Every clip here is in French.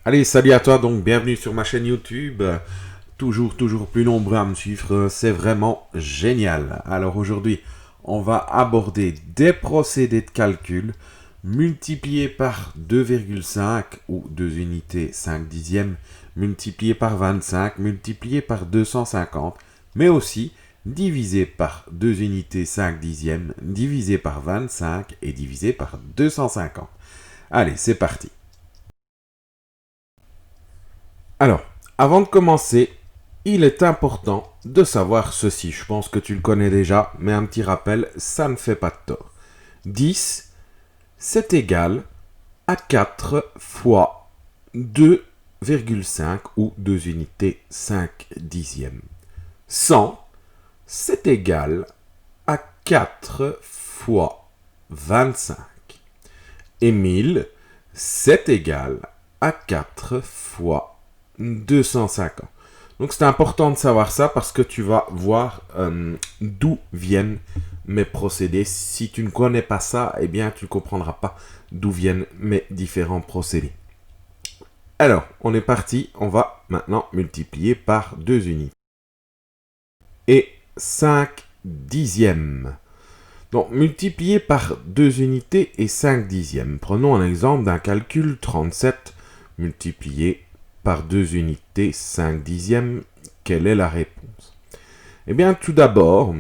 Allez, salut à toi, donc bienvenue sur ma chaîne YouTube. Toujours plus nombreux à me suivre, c'est vraiment génial. Alors aujourd'hui, on va aborder des procédés de calcul multipliés par 2,5 ou 2 unités 5 dixièmes, multipliés par 25, multipliés par 250, mais aussi divisé par 2 unités 5 dixièmes, divisé par 25 et divisé par 250. Allez, c'est parti. Alors, avant de commencer, il est important de savoir ceci. Je pense que tu le connais déjà, mais un petit rappel, ça ne fait pas de tort. 10, c'est égal à 4 fois 2,5 ou 2 unités 5 dixièmes. 100, c'est égal à 4 fois 25. Et 1000, c'est égal à 4 fois 250. Donc c'est important de savoir ça parce que tu vas voir d'où viennent mes procédés. Si tu ne connais pas ça, eh bien tu ne comprendras pas d'où viennent mes différents procédés. Alors, on est parti. On va maintenant multiplier par 2 unités. Et 5 dixièmes. Donc, multiplier par 2 unités et 5 dixièmes. Prenons un exemple d'un calcul 37 multiplié par 2 unités 5 dixièmes. Quelle est la réponse? Eh bien, tout d'abord,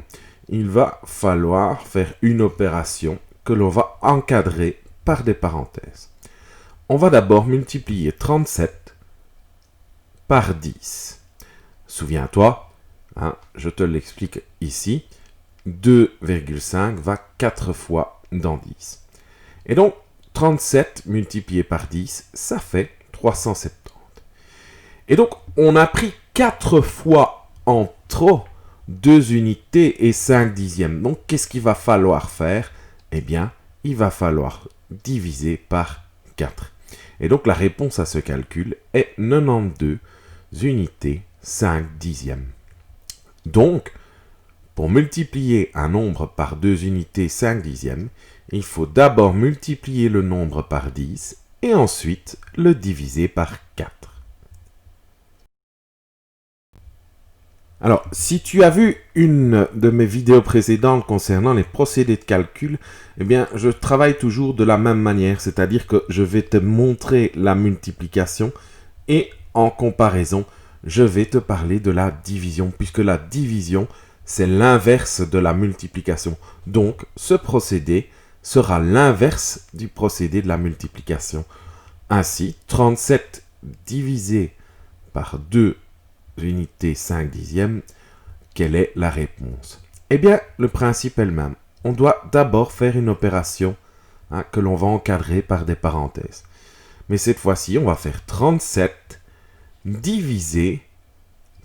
il va falloir faire une opération que l'on va encadrer par des parenthèses. On va d'abord multiplier 37 par 10. Souviens-toi, je te l'explique ici. 2,5 va 4 fois dans 10. Et donc, 37 multiplié par 10, ça fait 370. Et donc, on a pris 4 fois en trop 2 unités et 5 dixièmes. Donc, qu'est-ce qu'il va falloir faire? Eh bien, il va falloir diviser par 4. Et donc, la réponse à ce calcul est 92 unités 5 dixièmes. Donc, pour multiplier un nombre par 2 unités 5 dixièmes, il faut d'abord multiplier le nombre par 10 et ensuite le diviser par 4. Alors, si tu as vu une de mes vidéos précédentes concernant les procédés de calcul, eh bien, je travaille toujours de la même manière, c'est-à-dire que je vais te montrer la multiplication et en comparaison, je vais te parler de la division, puisque la division, c'est l'inverse de la multiplication. Donc, ce procédé sera l'inverse du procédé de la multiplication. Ainsi, 37 divisé par 2 unités 5 dixièmes, quelle est la réponse? Eh bien, le principe est le même. On doit d'abord faire une opération que l'on va encadrer par des parenthèses. Mais cette fois-ci, on va faire 37 divisé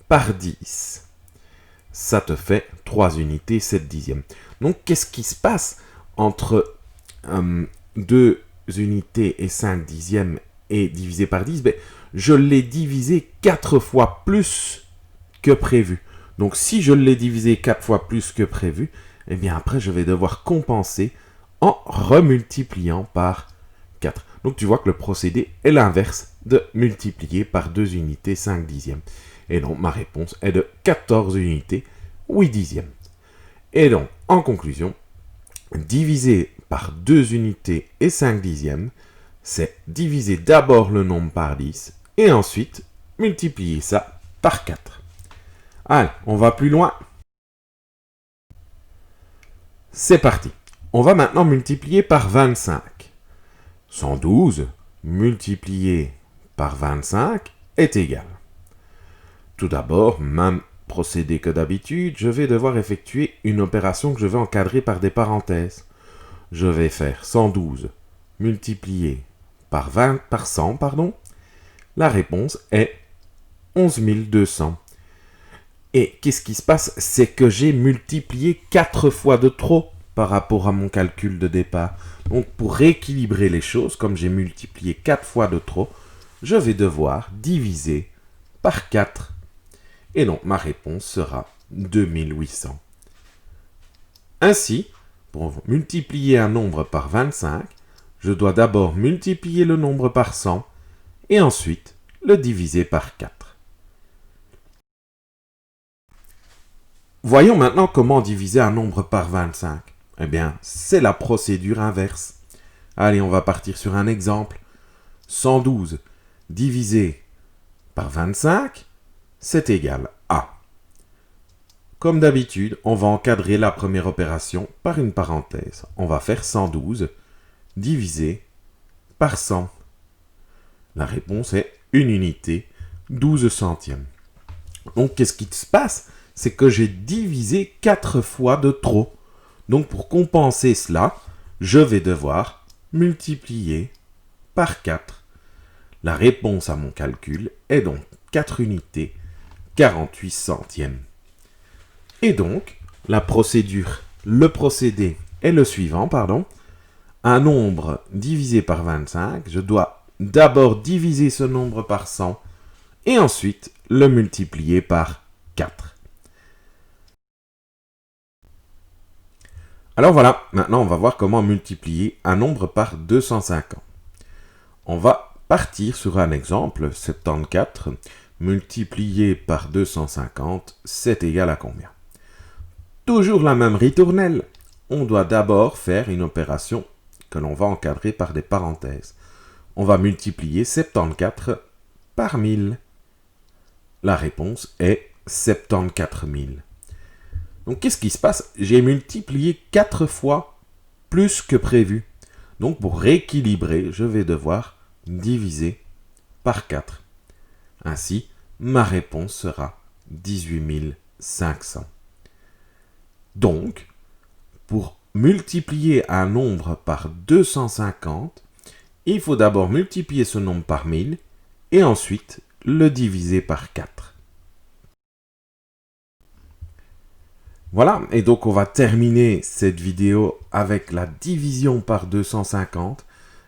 par 10. Ça te fait 3 unités 7 dixièmes. Donc, qu'est-ce qui se passe entre 2 unités et 5 dixièmes et divisé par 10? Je l'ai divisé 4 fois plus que prévu. Donc, si je l'ai divisé 4 fois plus que prévu, eh bien après, je vais devoir compenser en remultipliant par 4. Donc, tu vois que le procédé est l'inverse de multiplier par 2 unités 5 dixièmes. Et donc, ma réponse est de 14 unités 8 dixièmes. Et donc, en conclusion, diviser par 2 unités et 5 dixièmes, c'est diviser d'abord le nombre par 10 et ensuite multiplier ça par 4. Allez, on va plus loin. C'est parti. On va maintenant multiplier par 25. 112 multiplié par 25 est égal. Tout d'abord, même procédé que d'habitude, je vais devoir effectuer une opération que je vais encadrer par des parenthèses. Je vais faire 112 multiplié par 100, La réponse est 11 200. Et qu'est-ce qui se passe? C'est que j'ai multiplié 4 fois de trop par rapport à mon calcul de départ. Donc pour rééquilibrer les choses, comme j'ai multiplié 4 fois de trop, je vais devoir diviser par 4. Et donc ma réponse sera 2800. Ainsi, pour multiplier un nombre par 25, je dois d'abord multiplier le nombre par 100 et ensuite le diviser par 4. Voyons maintenant comment diviser un nombre par 25. Eh bien, c'est la procédure inverse. Allez, on va partir sur un exemple. 112 divisé par 25, c'est égal à... Comme d'habitude, on va encadrer la première opération par une parenthèse. On va faire 112 divisé par 100. La réponse est une unité, 12 centièmes. Donc, qu'est-ce qui se passe? C'est que j'ai divisé 4 fois de trop. Donc, pour compenser cela, je vais devoir multiplier par 4. La réponse à mon calcul est donc 4 unités, 48 centièmes. Et donc, le procédé est le suivant, Un nombre divisé par 25, je dois d'abord diviser ce nombre par 100 et ensuite le multiplier par 4. Alors voilà, maintenant on va voir comment multiplier un nombre par 250. On va partir sur un exemple, 74 multiplié par 250, c'est égal à combien? Toujours la même ritournelle. On doit d'abord faire une opération que l'on va encadrer par des parenthèses. On va multiplier 74 par 1000. La réponse est 74 000. Donc qu'est-ce qui se passe? J'ai multiplié 4 fois plus que prévu. Donc pour rééquilibrer, je vais devoir diviser par 4. Ainsi, ma réponse sera 18 500. Donc, pour multiplier un nombre par 250, il faut d'abord multiplier ce nombre par 1000 et ensuite le diviser par 4. Voilà, et donc on va terminer cette vidéo avec la division par 250.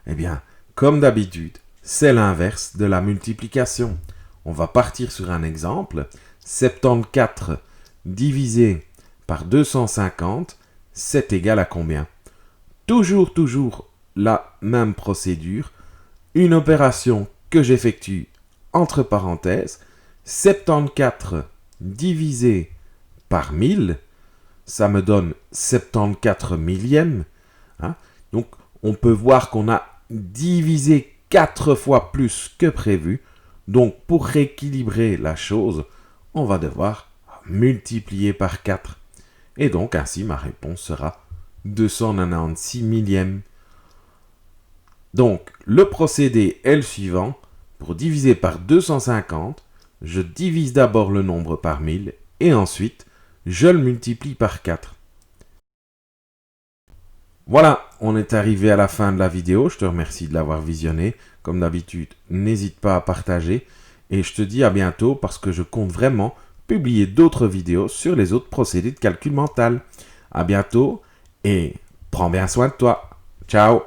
Eh bien, comme d'habitude, c'est l'inverse de la multiplication. On va partir sur un exemple. 74 divisé par 250, c'est égal à combien? Toujours la même procédure. Une opération que j'effectue entre parenthèses. 74 divisé par 1000, ça me donne 74 millièmes. Donc, on peut voir qu'on a divisé 4 fois plus que prévu. Donc, pour rééquilibrer la chose, on va devoir multiplier par 4. Et donc, ainsi, ma réponse sera 296 millièmes. Donc, le procédé est le suivant. Pour diviser par 250, je divise d'abord le nombre par 1000 et ensuite, je le multiplie par 4. Voilà, on est arrivé à la fin de la vidéo. Je te remercie de l'avoir visionné. Comme d'habitude, n'hésite pas à partager. Et je te dis à bientôt parce que je compte vraiment publier d'autres vidéos sur les autres procédés de calcul mental. À bientôt et prends bien soin de toi. Ciao!